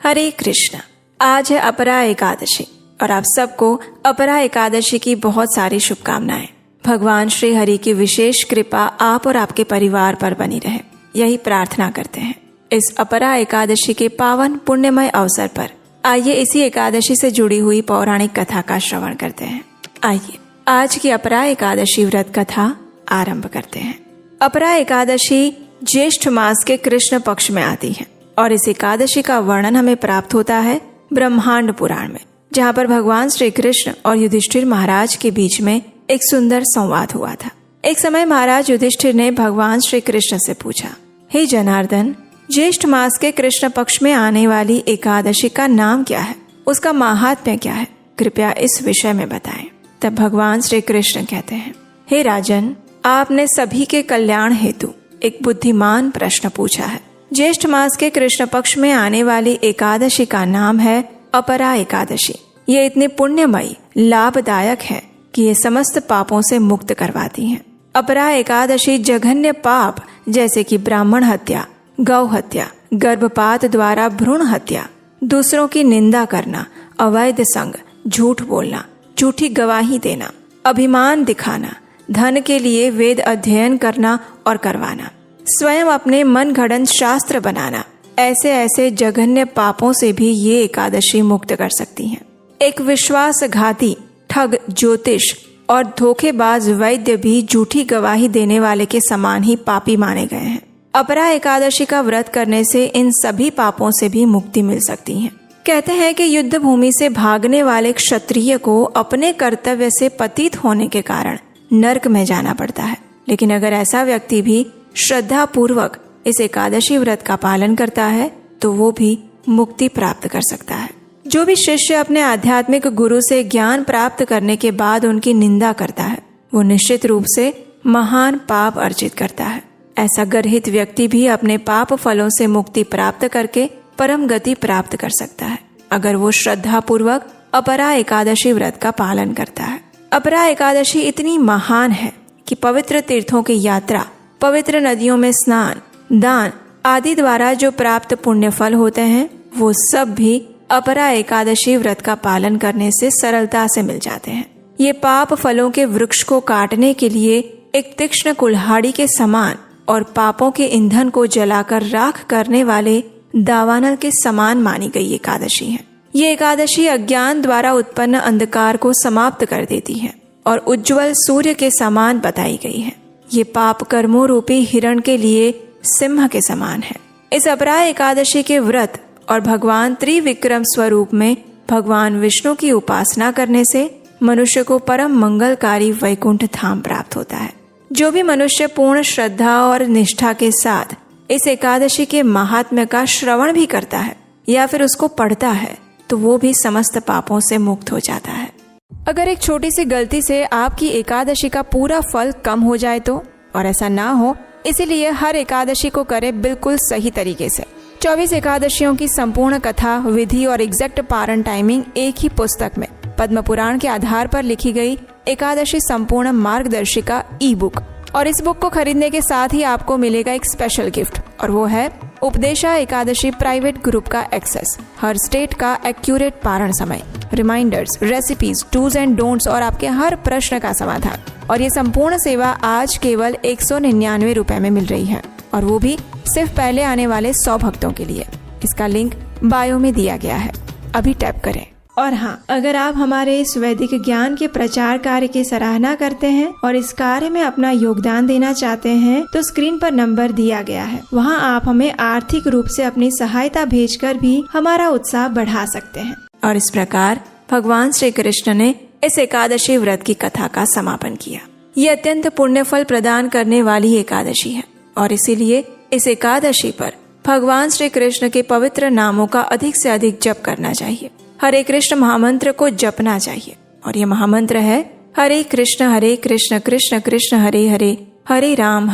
हरे कृष्ण। आज है अपरा एकादशी और आप सबको अपरा एकादशी की बहुत सारी शुभकामनाएं। भगवान श्री हरि की विशेष कृपा आप और आपके परिवार पर बनी रहे, यही प्रार्थना करते हैं। इस अपरा एकादशी के पावन पुण्यमय अवसर पर आइए इसी एकादशी से जुड़ी हुई पौराणिक कथा का श्रवण करते हैं। आइए आज की अपरा एकादशी व्रत कथा आरंभ करते हैं। अपरा एकादशी ज्येष्ठ मास के कृष्ण पक्ष में आती है और इस एकादशी का वर्णन हमें प्राप्त होता है ब्रह्मांड पुराण में, जहाँ पर भगवान श्री कृष्ण और युधिष्ठिर महाराज के बीच में एक सुंदर संवाद हुआ था। एक समय महाराज युधिष्ठिर ने भगवान श्री कृष्ण से पूछा, हे जनार्दन, ज्येष्ठ मास के कृष्ण पक्ष में आने वाली एकादशी का नाम क्या है, उसका महात्म्य क्या है, कृपया इस विषय में बताएं। तब भगवान श्री कृष्ण कहते हैं, हे राजन, आपने सभी के कल्याण हेतु एक बुद्धिमान प्रश्न पूछा है। ज्येष्ठ मास के कृष्ण पक्ष में आने वाली एकादशी का नाम है अपरा एकादशी। ये इतनी पुण्यमयी, लाभदायक है कि ये समस्त पापों से मुक्त करवाती है। अपरा एकादशी जघन्य पाप जैसे कि ब्राह्मण हत्या, गौ हत्या, गर्भपात द्वारा भ्रूण हत्या, दूसरों की निंदा करना, अवैध संग, झूठ बोलना, झूठी गवाही देना, अभिमान दिखाना, धन के लिए वेद अध्ययन करना और करवाना, स्वयं अपने मन घड़न शास्त्र बनाना, ऐसे जघन्य पापों से भी ये एकादशी मुक्त कर सकती हैं। एक विश्वासघाती, ठग, ज्योतिष और धोखेबाज वैद्य भी झूठी गवाही देने वाले के समान ही पापी माने गए हैं। अपरा एकादशी का व्रत करने से इन सभी पापों से भी मुक्ति मिल सकती है। कहते हैं कि युद्ध भूमि से भागने वाले क्षत्रिय को अपने कर्तव्य से पतित होने के कारण नरक में जाना पड़ता है, लेकिन अगर ऐसा व्यक्ति भी श्रद्धा पूर्वक इस एकादशी व्रत का पालन करता है तो वो भी मुक्ति प्राप्त कर सकता है। जो भी शिष्य अपने आध्यात्मिक गुरु से ज्ञान प्राप्त करने के बाद उनकी निंदा करता है, वो निश्चित रूप से महान पाप अर्जित करता है। ऐसा गर्हित व्यक्ति भी अपने पाप फलों से मुक्ति प्राप्त करके परम गति प्राप्त कर सकता है, अगर वो श्रद्धा पूर्वक अपरा एकादशी व्रत का पालन करता है। अपरा एकादशी इतनी महान है कि पवित्र तीर्थों की यात्रा, पवित्र नदियों में स्नान, दान आदि द्वारा जो प्राप्त पुण्य फल होते हैं वो सब भी अपरा एकादशी व्रत का पालन करने से सरलता से मिल जाते हैं। ये पाप फलों के वृक्ष को काटने के लिए एक तीक्ष्ण कुल्हाड़ी के समान और पापों के ईंधन को जलाकर राख करने वाले दावानल के समान मानी गई एकादशी है। ये एकादशी अज्ञान द्वारा उत्पन्न अंधकार को समाप्त कर देती है और उज्जवल सूर्य के समान बताई गई है। ये पाप कर्मों रूपी हिरण के लिए सिंह के समान है। इस अपरा एकादशी के व्रत और भगवान त्रिविक्रम स्वरूप में भगवान विष्णु की उपासना करने से मनुष्य को परम मंगलकारी वैकुंठ धाम प्राप्त होता है। जो भी मनुष्य पूर्ण श्रद्धा और निष्ठा के साथ इस एकादशी के महात्म्य का श्रवण भी करता है या फिर उसको पढ़ता है तो वो भी समस्त पापों से मुक्त हो जाता है। अगर एक छोटी सी गलती से आपकी एकादशी का पूरा फल कम हो जाए तो, और ऐसा ना हो इसीलिए हर एकादशी को करें बिल्कुल सही तरीके से। 24 एकादशियों की संपूर्ण कथा, विधि और एग्जैक्ट पारण टाइमिंग एक ही पुस्तक में पद्म पुराण के आधार पर लिखी गई एकादशी संपूर्ण मार्गदर्शिका ई बुक। और इस बुक को खरीदने के साथ ही आपको मिलेगा एक स्पेशल गिफ्ट, और वो है उपदेशा एकादशी प्राइवेट ग्रुप का एक्सेस, हर स्टेट का एक्यूरेट पारण समय, reminders, recipes, do's and don'ts और आपके हर प्रश्न का समाधान। और ये संपूर्ण सेवा आज केवल 199 रुपए में मिल रही है, और वो भी सिर्फ पहले आने वाले 100 भक्तों के लिए। इसका लिंक बायो में दिया गया है, अभी टैप करें। और हाँ, अगर आप हमारे इस वैदिक ज्ञान के प्रचार कार्य की सराहना करते हैं और इस कार्य में अपना योगदान देना चाहते हैं तो स्क्रीन पर नंबर दिया गया है, वहाँ आप हमें आर्थिक रूप से अपनी सहायता भेजकर भी हमारा उत्साह बढ़ा सकते हैं। और इस प्रकार भगवान श्री कृष्ण ने इस एकादशी व्रत की कथा का समापन किया। ये अत्यंत पुण्य फल प्रदान करने वाली एकादशी है और इसीलिए इस एकादशी पर भगवान श्री कृष्ण के पवित्र नामों का अधिक से अधिक जप करना चाहिए। हरे कृष्ण महामंत्र को जपना चाहिए, और ये महामंत्र है हरे कृष्ण कृष्ण कृष्ण हरे हरे, हरे राम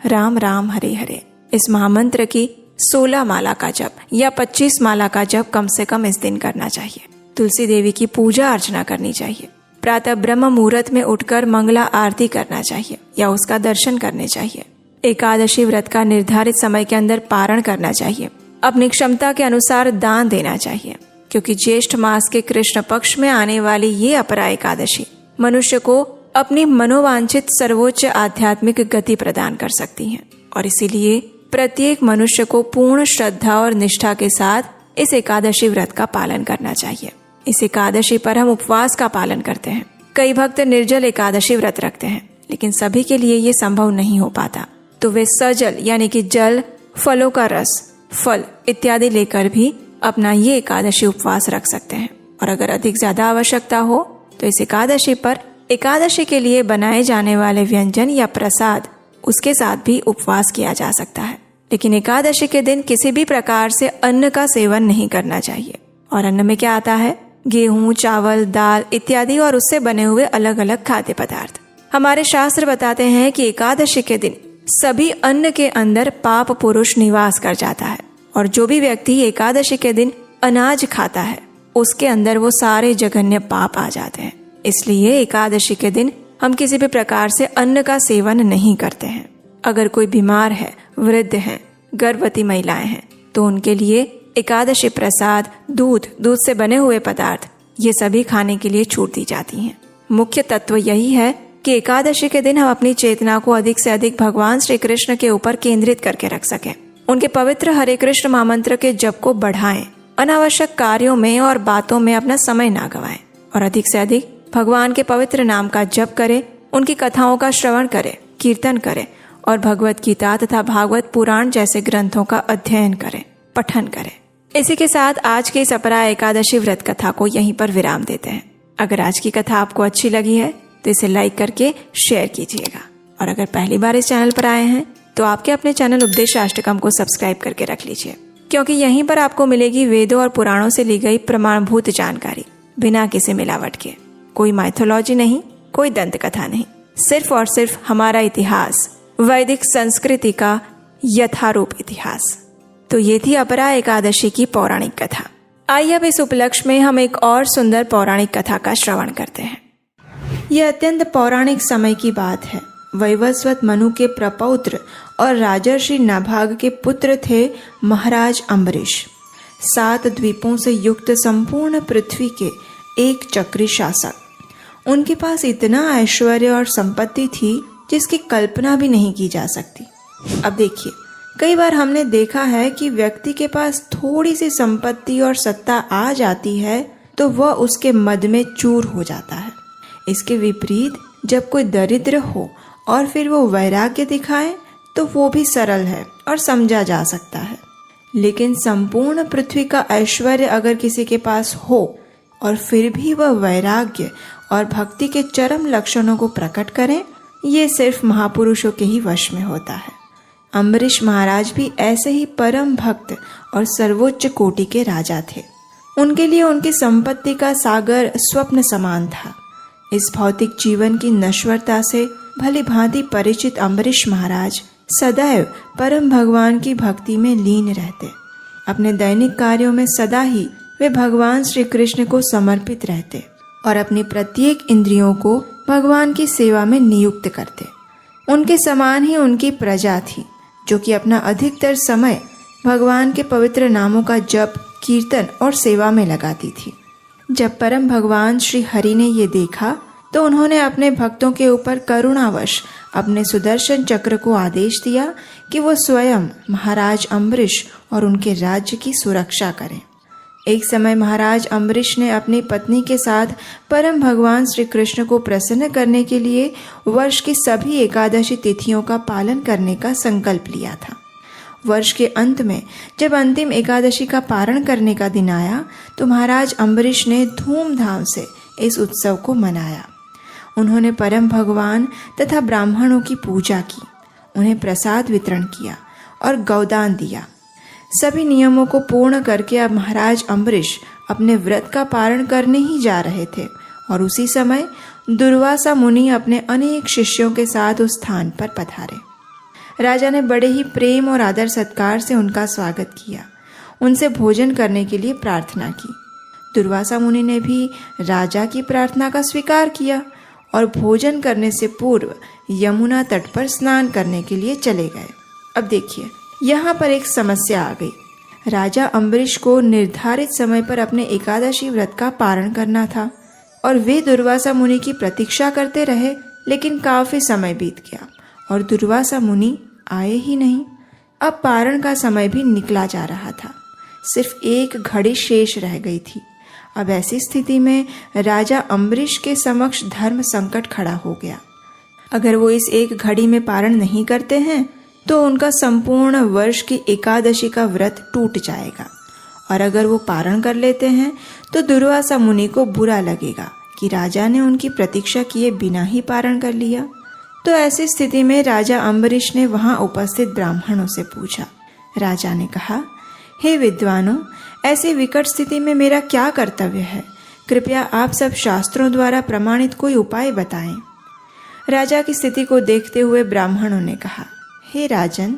राम राम हरे हरे। इस महामंत्र की 16 माला का जप या 25 माला का जप कम से कम इस दिन करना चाहिए। तुलसी देवी की पूजा अर्चना करनी चाहिए। प्रातः ब्रह्म मुहूर्त में उठकर मंगला आरती करना चाहिए या उसका दर्शन करने चाहिए। एकादशी व्रत का निर्धारित समय के अंदर पारण करना चाहिए। अपनी क्षमता के अनुसार दान देना चाहिए, क्योंकि ज्येष्ठ मास के कृष्ण पक्ष में आने वाली ये अपरा एकादशी मनुष्य को अपनी मनोवांछित सर्वोच्च आध्यात्मिक गति प्रदान कर सकती है। और इसीलिए प्रत्येक मनुष्य को पूर्ण श्रद्धा और निष्ठा के साथ इस एकादशी व्रत का पालन करना चाहिए। इस एकादशी पर हम उपवास का पालन करते हैं। कई भक्त निर्जल एकादशी व्रत रखते हैं, लेकिन सभी के लिए ये संभव नहीं हो पाता, तो वे सजल यानी कि जल, फलों का रस, फल इत्यादि लेकर भी अपना ये एकादशी उपवास रख सकते हैं। और अगर अधिक ज्यादा आवश्यकता हो तो इस एकादशी पर एकादशी के लिए बनाए जाने वाले व्यंजन या प्रसाद, उसके साथ भी उपवास किया जा सकता है। लेकिन एकादशी के दिन किसी भी प्रकार से अन्न का सेवन नहीं करना चाहिए। और अन्न में क्या आता है? गेहूं, चावल, दाल इत्यादि और उससे बने हुए अलग अलग खाद्य पदार्थ। हमारे शास्त्र बताते हैं कि एकादशी के दिन सभी अन्न के अंदर पाप पुरुष निवास कर जाता है, और जो भी व्यक्ति एकादशी के दिन अनाज खाता है उसके अंदर वो सारे जघन्य पाप आ जाते हैं। इसलिए एकादशी के दिन हम किसी भी प्रकार से अन्न का सेवन नहीं करते हैं। अगर कोई बीमार है, वृद्ध है, गर्भवती महिलाएं हैं, तो उनके लिए एकादशी प्रसाद, दूध से बने हुए पदार्थ, ये सभी खाने के लिए छूट दी जाती हैं। मुख्य तत्व यही है कि एकादशी के दिन हम अपनी चेतना को अधिक से अधिक भगवान श्री कृष्ण के ऊपर केंद्रित करके रख सकें। उनके पवित्र हरे कृष्ण महामंत्र के जप को बढ़ाएं, अनावश्यक कार्यों में और बातों में अपना समय ना गवाएं, और अधिक से अधिक भगवान के पवित्र नाम का जप करें, उनकी कथाओं का श्रवण करें, कीर्तन करें, और भगवत गीता तथा भागवत पुराण जैसे ग्रंथों का अध्ययन करें, पठन करें। इसी के साथ आज के इस अपरा एकादशी व्रत कथा को यहीं पर विराम देते हैं। अगर आज की कथा आपको अच्छी लगी है तो इसे लाइक करके शेयर कीजिएगा, और अगर पहली बार इस चैनल पर आए हैं तो आपके अपने चैनल उपदेश अष्टकम को सब्सक्राइब करके रख लीजिए, क्योंकि यहीं पर आपको मिलेगी वेदों और पुराणों से ली गई प्रमाणभूत जानकारी, बिना किसी मिलावट के। कोई माइथोलॉजी नहीं, कोई दंत कथा नहीं, सिर्फ और सिर्फ हमारा इतिहास, वैदिक संस्कृति का यथारूप इतिहास। तो ये थी अपरा एकादशी की पौराणिक कथा। आइए अब इस उपलक्ष्य में हम एक और सुंदर पौराणिक कथा का श्रवण करते हैं। यह अत्यंत पौराणिक समय की बात है। वैवस्वत मनु के प्रपौत्र और राजर्षि नाभाग के पुत्र थे महाराज अम्बरीश। 7 द्वीपों से युक्त संपूर्ण पृथ्वी के एक चक्री शासक। उनके पास इतना ऐश्वर्य और संपत्ति थी जिसकी कल्पना भी नहीं की जा सकती। अब देखिए, कई बार हमने देखा है कि व्यक्ति के पास थोड़ी सी संपत्ति और सत्ता आ जाती है तो वह उसके मद में चूर हो जाता है। इसके विपरीत जब कोई दरिद्र हो और फिर वो वैराग्य दिखाए तो वो भी सरल है और समझा जा सकता है। लेकिन संपूर्ण पृथ्वी का ऐश्वर्य अगर किसी के पास हो और फिर भी वह वैराग्य और भक्ति के चरम लक्षणों को प्रकट करें, ये सिर्फ महापुरुषों के ही वश में होता है। अम्बरीश महाराज भी ऐसे ही परम भक्त और सर्वोच्च कोटि के राजा थे। उनके लिए उनकी संपत्ति का सागर स्वप्न समान था। इस भौतिक जीवन की नश्वरता से भली भांति परिचित अम्बरीश महाराज सदैव परम भगवान की भक्ति में लीन रहते। अपने दैनिक कार्यों में सदा ही वे भगवान श्री कृष्ण को समर्पित रहते और अपनी प्रत्येक इंद्रियों को भगवान की सेवा में नियुक्त करते। उनके समान ही उनकी प्रजा थी, जो कि अपना अधिकतर समय भगवान के पवित्र नामों का जप, कीर्तन और सेवा में लगाती थी। जब परम भगवान श्री हरि ने ये देखा तो उन्होंने अपने भक्तों के ऊपर करुणावश अपने सुदर्शन चक्र को आदेश दिया कि वो स्वयं महाराज अम्बरीश और उनके राज्य की सुरक्षा करें। एक समय महाराज अम्बरीश ने अपनी पत्नी के साथ परम भगवान श्री कृष्ण को प्रसन्न करने के लिए वर्ष की सभी एकादशी तिथियों का पालन करने का संकल्प लिया था। वर्ष के अंत में जब अंतिम एकादशी का पारण करने का दिन आया तो महाराज अम्बरीश ने धूमधाम से इस उत्सव को मनाया। उन्होंने परम भगवान तथा ब्राह्मणों की पूजा की, उन्हें प्रसाद वितरण किया और गौदान दिया। सभी नियमों को पूर्ण करके अब महाराज अम्बरीश अपने व्रत का पारण करने ही जा रहे थे और उसी समय दुर्वासा मुनि अपने अनेक शिष्यों के साथ उस स्थान पर पधारे। राजा ने बड़े ही प्रेम और आदर सत्कार से उनका स्वागत किया, उनसे भोजन करने के लिए प्रार्थना की। दुर्वासा मुनि ने भी राजा की प्रार्थना का स्वीकार किया और भोजन करने से पूर्व यमुना तट पर स्नान करने के लिए चले गए। अब देखिए, यहाँ पर एक समस्या आ गई। राजा अम्बरीश को निर्धारित समय पर अपने एकादशी व्रत का पारण करना था और वे दुर्वासा मुनि की प्रतीक्षा करते रहे, लेकिन काफी समय बीत गया और दुर्वासा मुनि आए ही नहीं। अब पारण का समय भी निकला जा रहा था, सिर्फ एक घड़ी शेष रह गई थी। अब ऐसी स्थिति में राजा अम्बरीश के समक्ष धर्म संकट खड़ा हो गया। अगर वो इस एक घड़ी में पारण नहीं करते हैं तो उनका संपूर्ण वर्ष की एकादशी का व्रत टूट जाएगा, और अगर वो पारण कर लेते हैं तो दुर्वासा मुनि को बुरा लगेगा कि राजा ने उनकी प्रतीक्षा किए बिना ही पारण कर लिया। तो ऐसी स्थिति में राजा अम्बरीश ने वहां उपस्थित ब्राह्मणों से पूछा। राजा ने कहा, हे विद्वानों, ऐसी विकट स्थिति में मेरा क्या कर्तव्य है? कृपया आप सब शास्त्रों द्वारा प्रमाणित कोई उपाय बताएं। राजा की स्थिति को देखते हुए ब्राह्मणों ने कहा, हे राजन,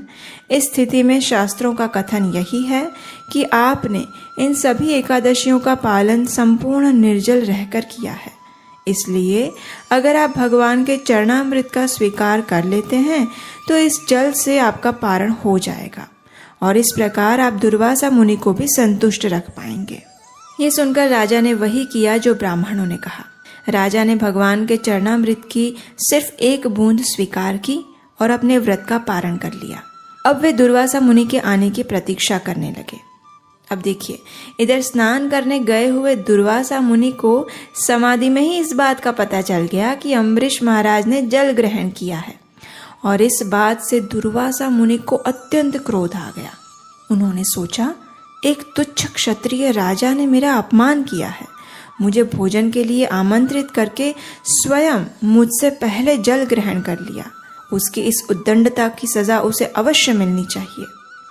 इस स्थिति में शास्त्रों का कथन यही है कि आपने इन सभी एकादशियों का पालन संपूर्ण निर्जल रहकर किया है। इसलिए अगर आप भगवान के चरणामृत का स्वीकार कर लेते हैं तो इस जल से आपका पारण हो जाएगा और इस प्रकार आप दुर्वासा मुनि को भी संतुष्ट रख पाएंगे। ये सुनकर राजा ने वही किया जो ब्राह्मणों ने कहा। राजा ने भगवान के चरणामृत की सिर्फ एक बूंद स्वीकार की और अपने व्रत का पारण कर लिया। अब वे दुर्वासा मुनि के आने की प्रतीक्षा करने लगे। अब देखिए, इधर स्नान करने गए हुए दुर्वासा मुनि को समाधि में ही इस बात का पता चल गया कि अम्बरीश महाराज ने जल ग्रहण किया है, और इस बात से दुर्वासा मुनि को अत्यंत क्रोध आ गया। उन्होंने सोचा, एक तुच्छ क्षत्रिय राजा ने मेरा अपमान किया है, मुझे भोजन के लिए आमंत्रित करके स्वयं मुझसे पहले जल ग्रहण कर लिया। उसकी इस उद्दंडता की सजा उसे अवश्य मिलनी चाहिए।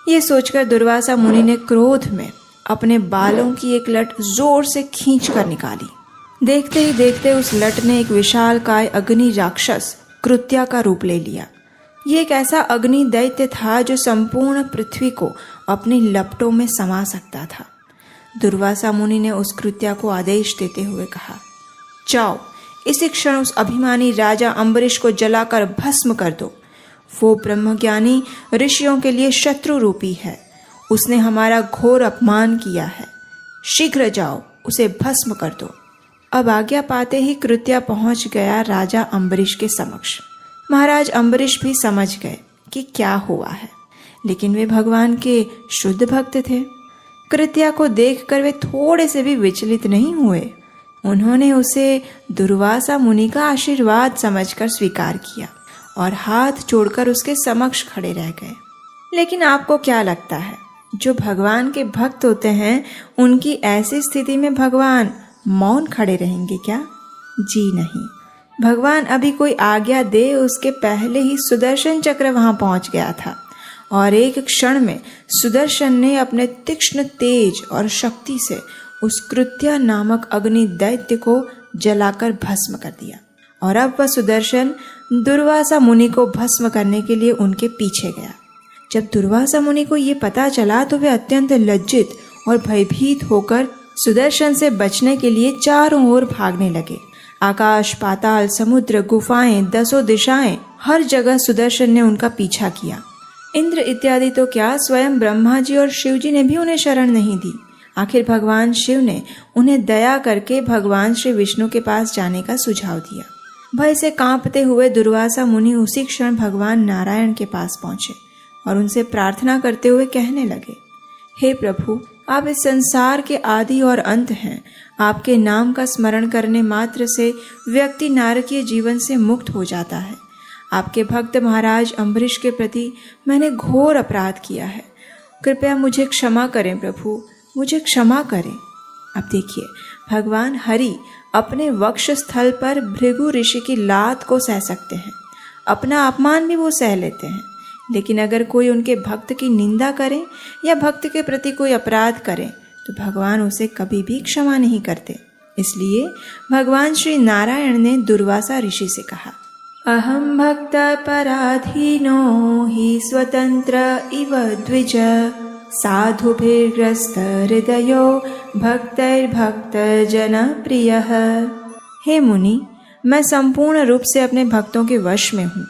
ये सोचकर दुर्वासा मुनि ने क्रोध में अपने बालों की एक लट जोर से खींच कर निकाली। देखते ही देखते उस लट ने एक विशालकाय अग्नि राक्षस कृत्या का रूप ले लिया। ये एक ऐसा अग्नि दैत्य था जो संपूर्ण पृथ्वी को अपनी लपटों में समा सकता था। दुर्वासा मुनि ने उस कृत्या को आदेश देते हुए कहा, जाओ, इसी क्षण उस अभिमानी राजा अम्बरीश को जलाकर भस्म कर दो। वो ब्रह्मज्ञानी ऋषियों के लिए शत्रु रूपी है, उसने हमारा घोर अपमान किया है। शीघ्र जाओ, उसे भस्म कर दो। अब आज्ञा पाते ही कृत्या पहुंच गया राजा अम्बरीश के समक्ष। महाराज अम्बरीश भी समझ गए कि क्या हुआ है, लेकिन वे भगवान के शुद्ध भक्त थे। कृत्या को देखकर वे थोड़े से भी विचलित नहीं हुए। उन्होंने उसे दुर्वासा मुनि का आशीर्वाद समझकर स्वीकार किया और हाथ जोड़कर उसके समक्ष खड़े रह गए। लेकिन आपको क्या लगता है, जो भगवान के भक्त होते हैं उनकी ऐसी स्थिति में भगवान मौन खड़े रहेंगे क्या? जी नहीं, भगवान अभी कोई आज्ञा दे उसके पहले ही सुदर्शन चक्र वहां पहुंच गया था और एक क्षण में सुदर्शन ने अपने तीक्ष्ण तेज और शक्ति से उस कृत्या नामक अग्नि दैत्य को जलाकर भस्म कर दिया। और अब वह सुदर्शन दुर्वासा मुनि को भस्म करने के लिए उनके पीछे गया। जब दुर्वासा मुनि को ये पता चला तो वे अत्यंत लज्जित और भयभीत होकर सुदर्शन से बचने के लिए चारों ओर भागने लगे। आकाश, पाताल, समुद्र, गुफाएं, दसों दिशाएं, हर जगह सुदर्शन ने उनका पीछा किया। इंद्र इत्यादि तो क्या, स्वयं ब्रह्मा जी और शिव जी ने भी उन्हें शरण नहीं दी। आखिर भगवान शिव ने उन्हें दया करके भगवान श्री विष्णु के पास जाने का सुझाव दिया। भय से कांपते हुए दुर्वासा मुनि उसी क्षण भगवान नारायण के पास पहुंचे और उनसे प्रार्थना करते हुए कहने लगे, हे प्रभु, आप इस संसार के आदि और अंत हैं। आपके नाम का स्मरण करने मात्र से व्यक्ति नारकीय जीवन से मुक्त हो जाता है। आपके भक्त महाराज अम्बरीश के प्रति मैंने घोर अपराध किया है। कृपया मुझे क्षमा करें प्रभु, मुझे क्षमा करें। अब देखिए, भगवान हरि अपने वक्ष स्थल पर भृगु ऋषि की लात को सह सकते हैं, अपना अपमान भी वो सह लेते हैं, लेकिन अगर कोई उनके भक्त की निंदा करे या भक्त के प्रति कोई अपराध करे तो भगवान उसे कभी भी क्षमा नहीं करते। इसलिए भगवान श्री नारायण ने दुर्वासा ऋषि से कहा, अहम भक्त पराधीनो हि स्वतंत्र इव द्विज साधुभिर्ग्रस्त हृदयो भक्तैर्भक्त जन प्रियः। हे मुनि, मैं संपूर्ण रूप से अपने भक्तों के वश में हूँ।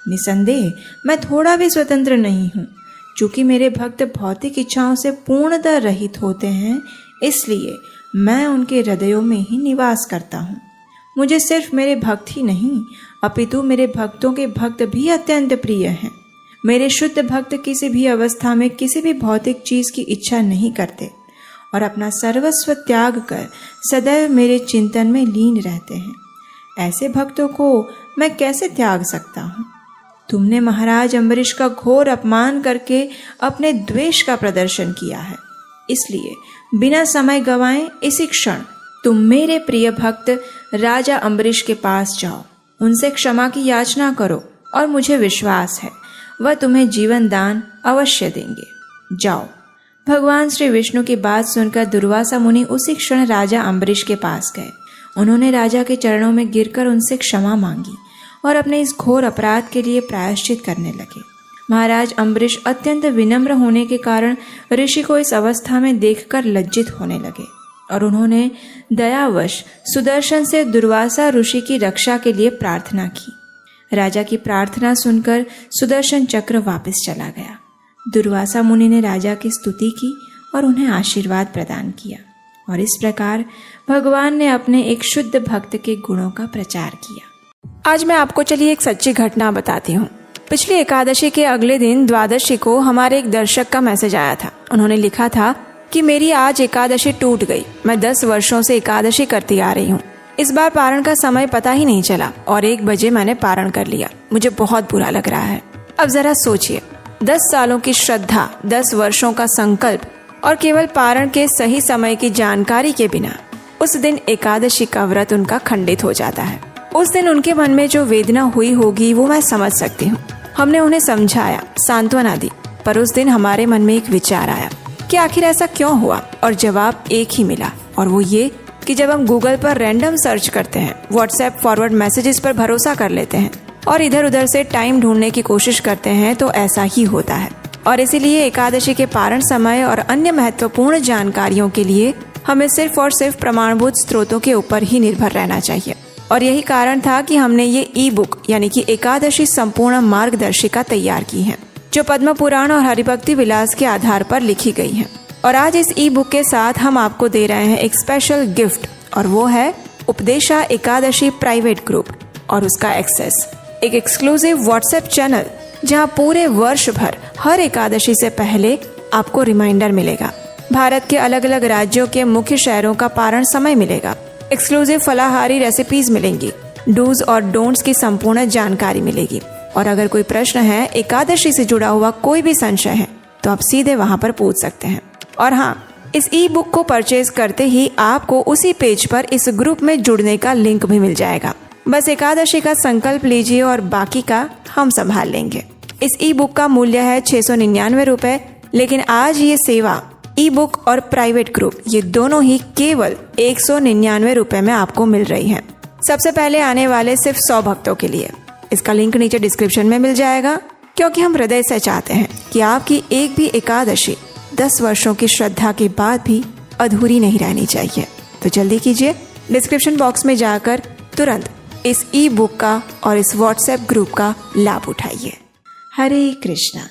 निसंदेह मैं थोड़ा भी स्वतंत्र नहीं हूँ, चूंकि मेरे भक्त भौतिक इच्छाओं से पूर्णतः रहित होते हैं, इसलिए मैं उनके हृदयों में ही निवास करता हूँ। मुझे सिर्फ मेरे भक्त ही नहीं, अपितु मेरे भक्तों के भक्त भी अत्यंत प्रिय हैं। मेरे शुद्ध भक्त किसी भी अवस्था में किसी भी भौतिक चीज की इच्छा नहीं करते और अपना सर्वस्व त्याग कर सदैव मेरे चिंतन में लीन रहते हैं। ऐसे भक्तों को मैं कैसे त्याग सकता हूँ? तुमने महाराज अम्बरीश का घोर अपमान करके अपने द्वेष का प्रदर्शन किया है, इसलिए बिना समय गंवाए इसी क्षण तुम मेरे प्रिय भक्त राजा अम्बरीश के पास जाओ, उनसे क्षमा की याचना करो और मुझे विश्वास है वह तुम्हें जीवन दान अवश्य देंगे। जाओ। भगवान श्री विष्णु की बात सुनकर दुर्वासा मुनि उसी क्षण राजा अम्बरीश के पास गए। उन्होंने राजा के चरणों में गिरकर उनसे क्षमा मांगी और अपने इस घोर अपराध के लिए प्रायश्चित करने लगे। महाराज अम्बरीश अत्यंत विनम्र होने के कारण ऋषि को इस अवस्था में देखकर लज्जित होने लगे और उन्होंने दयावश सुदर्शन से दुर्वासा ऋषि की रक्षा के लिए प्रार्थना की। राजा की प्रार्थना सुनकर सुदर्शन चक्र वापस चला गया। दुर्वासा मुनि ने राजा की स्तुति की और उन्हें आशीर्वाद प्रदान किया और इस प्रकार भगवान ने अपने एक शुद्ध भक्त के गुणों का प्रचार किया। आज मैं आपको चलिए एक सच्ची घटना बताती हूँ। पिछली एकादशी के अगले दिन द्वादशी को हमारे एक दर्शक का मैसेज आया था। उन्होंने लिखा था कि मेरी आज एकादशी टूट गई। मैं 10 वर्षों से एकादशी करती आ रही हूँ। इस बार पारण का समय पता ही नहीं चला और 1 बजे मैंने पारण कर लिया। मुझे बहुत बुरा लग रहा है। अब जरा सोचिए, 10 सालों की श्रद्धा, 10 वर्षों का संकल्प और केवल पारण के सही समय की जानकारी के बिना उस दिन एकादशी का व्रत उनका खंडित हो जाता है। उस दिन उनके मन में जो वेदना हुई होगी वो मैं समझ सकती हूँ। हमने उन्हें समझाया, सांत्वना दी, पर उस दिन हमारे मन में एक विचार आया कि आखिर ऐसा क्यों हुआ, और जवाब एक ही मिला, और वो ये कि जब हम गूगल पर रैंडम सर्च करते हैं, व्हाट्सएप फॉरवर्ड मैसेजेस पर भरोसा कर लेते हैं और इधर उधर से टाइम ढूंढने की कोशिश करते हैं तो ऐसा ही होता है। और इसीलिए एकादशी के पारण समय और अन्य महत्वपूर्ण जानकारियों के लिए हमें सिर्फ और सिर्फ प्रमाणभूत स्रोतों के ऊपर ही निर्भर रहना चाहिए। और यही कारण था कि हमने ये ई बुक यानी कि एकादशी संपूर्ण मार्गदर्शिका तैयार की है, जो पद्म पुराण और हरिभक्ति विलास के आधार पर लिखी गई है। और आज इस ई बुक के साथ हम आपको दे रहे हैं एक स्पेशल गिफ्ट, और वो है उपदेशा एकादशी प्राइवेट ग्रुप और उसका एक्सेस, एक एक्सक्लूसिव व्हाट्सएप चैनल जहां पूरे वर्ष भर हर एकादशी से पहले आपको रिमाइंडर मिलेगा। भारत के अलग अलग राज्यों के मुख्य शहरों का पारण समय मिलेगा। एक्सक्लूसिव फलाहारी रेसिपीज मिलेंगी, डूज और डोंट्स की संपूर्ण जानकारी मिलेगी। और अगर कोई प्रश्न है, एकादशी से जुड़ा हुआ कोई भी संशय है, तो आप सीधे वहां पर पूछ सकते हैं। और हाँ, इस ई बुक को परचेज करते ही आपको उसी पेज पर इस ग्रुप में जुड़ने का लिंक भी मिल जाएगा। बस एकादशी का संकल्प लीजिए और बाकी का हम संभाल लेंगे। इस ई बुक का मूल्य है 699 रुपए, लेकिन आज ये सेवा ई बुक और प्राइवेट ग्रुप ये दोनों ही केवल 199 रुपए में आपको मिल रही है। सबसे पहले आने वाले सिर्फ 100 भक्तों के लिए। इसका लिंक नीचे डिस्क्रिप्शन में मिल जाएगा, क्योंकि हम हृदय से चाहते हैं कि आपकी एक भी एकादशी 10 वर्षों की श्रद्धा के बाद भी अधूरी नहीं रहनी चाहिए। तो जल्दी कीजिए, डिस्क्रिप्शन बॉक्स में जाकर तुरंत इस ई बुक का और इस व्हाट्सएप ग्रुप का लाभ उठाइए। हरे कृष्णा।